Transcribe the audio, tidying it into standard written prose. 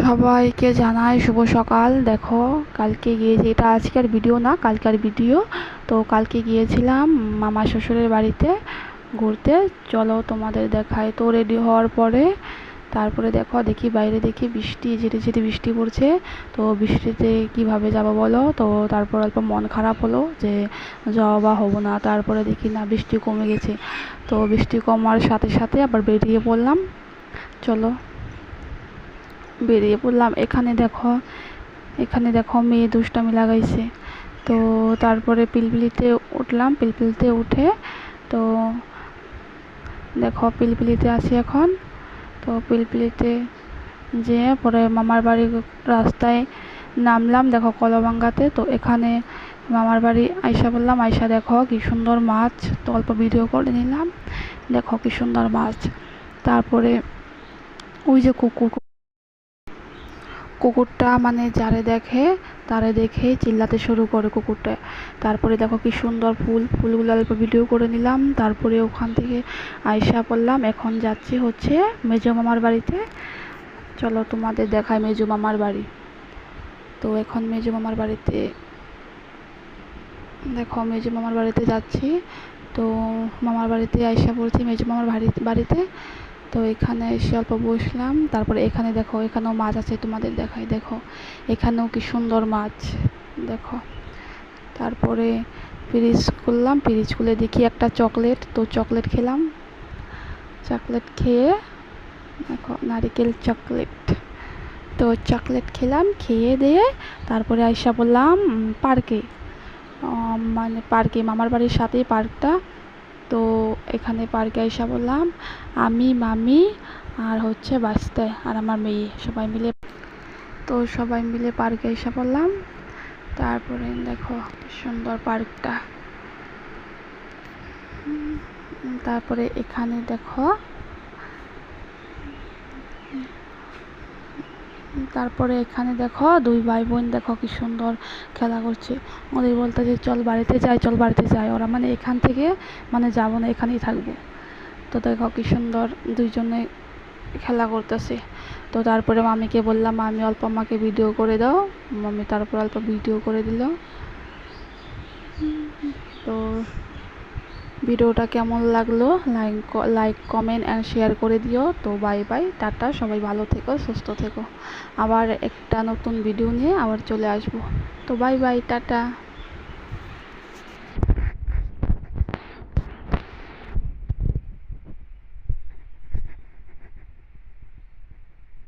সবাইকে জানাই শুভ সকাল। দেখো কালকে গিয়েছি, এটা আজকের ভিডিও না, কালকের ভিডিও। তো কালকে গিয়েছিলাম মামা শ্বশুরের বাড়িতে ঘুরতে। চলো তোমাদের দেখাই। তো রেডি হওয়ার পরে তারপরে দেখি বাইরে দেখি বৃষ্টি, ঝিরি ঝিরি বৃষ্টি পড়ছে। তো বৃষ্টিতে কিভাবে যাব বলো। তো তারপর অল্প মন খারাপ হলো যে যাওয়া বা হবো না। তারপরে দেখি না, বৃষ্টি কমে গেছে। তো বৃষ্টি কমার সাথে সাথে আবার বেরিয়ে পড়লাম। চলো বেরিয়ে পড়লাম। এখানে দেখো মেয়ে দুষ্টামি লাগাইছে। তো তারপরে পিলপিলিতে উঠলাম। পিলপিলিতে উঠে তো দেখো পিলপিলিতে আছি এখন। তো পিলপিলিতে যেয়ে পরে মামার বাড়ির রাস্তায় নামলাম, দেখো কলভাঙ্গাতে। তো এখানে মামার বাড়ি আইসা বললাম, আইসা দেখো কি সুন্দর মাছ। তো অল্প ভিডিও করে নিলাম, দেখো কি সুন্দর মাছ। তারপরে ওই যে কুকুরটা মানে তারে দেখে চিল্লাতে শুরু করে কুকুরটা। তারপরে দেখো কি সুন্দর ফুলগুলো অল্প ভিডিও করে নিলাম। তারপরে ওখান থেকে আইসা পড়লাম। এখন যাচ্ছি হচ্ছে মেজো মামার বাড়িতে। চলো তোমাদের দেখায় মেজো মামার বাড়ি। তো এখন মেজো মামার বাড়িতে মেজো মামার বাড়িতে যাচ্ছি। তো মামার বাড়িতে আইসা পড়ছি মেজো মামার বাড়িতে। তো এখানে এসে অল্প বসলাম। তারপরে এখানে দেখো, এখানেও মাছ আছে, তোমাদের দেখাই। দেখো এখানেও কি সুন্দর মাছ, দেখো। তারপরে ফ্রিজ খুলে দেখি একটা চকলেট। তো চকলেট খেলাম। চকলেট খেয়ে দেখো নারিকেল চকলেট। তো চকলেট খেলাম, খেয়ে দিয়ে তারপরে আইসা বললাম পার্কে, মানে পার্কে, মামার বাড়ির সাথেই পার্কটা। তো এখানে পার্কে আইসা বললাম আমি, মামি আর হচ্ছে বাস্তে আর আমার মেয়ে সবাই মিলে পার্কে এসে পড়লাম। তারপরে দেখো সুন্দর পার্কটা। তারপরে এখানে দেখো দুই ভাই বোন দেখো কি সুন্দর খেলা করছে। ওদের বলতে যে চল বাড়িতে যাই। ওরা মানে এখান থেকে মানে যাবো না, এখানেই থাকবো। তো দেখো কি সুন্দর দুইজনে খেলা করতেছে। তো তারপরে মামিকে বললাম, মামি অল্প আমাকে ভিডিও করে দাও। মামি তারপর অল্প ভিডিও করে দিল। তো ভিডিওটা কেমন লাগলো লাইক কমেন্ট অ্যান্ড শেয়ার করে দিও। তো বাই বাই, টাটা, সবাই ভালো থেকো, সুস্থ থেকো। আবার একটা নতুন ভিডিও নিয়ে আবার চলে আসবো। তো বাই বাই, টাটা।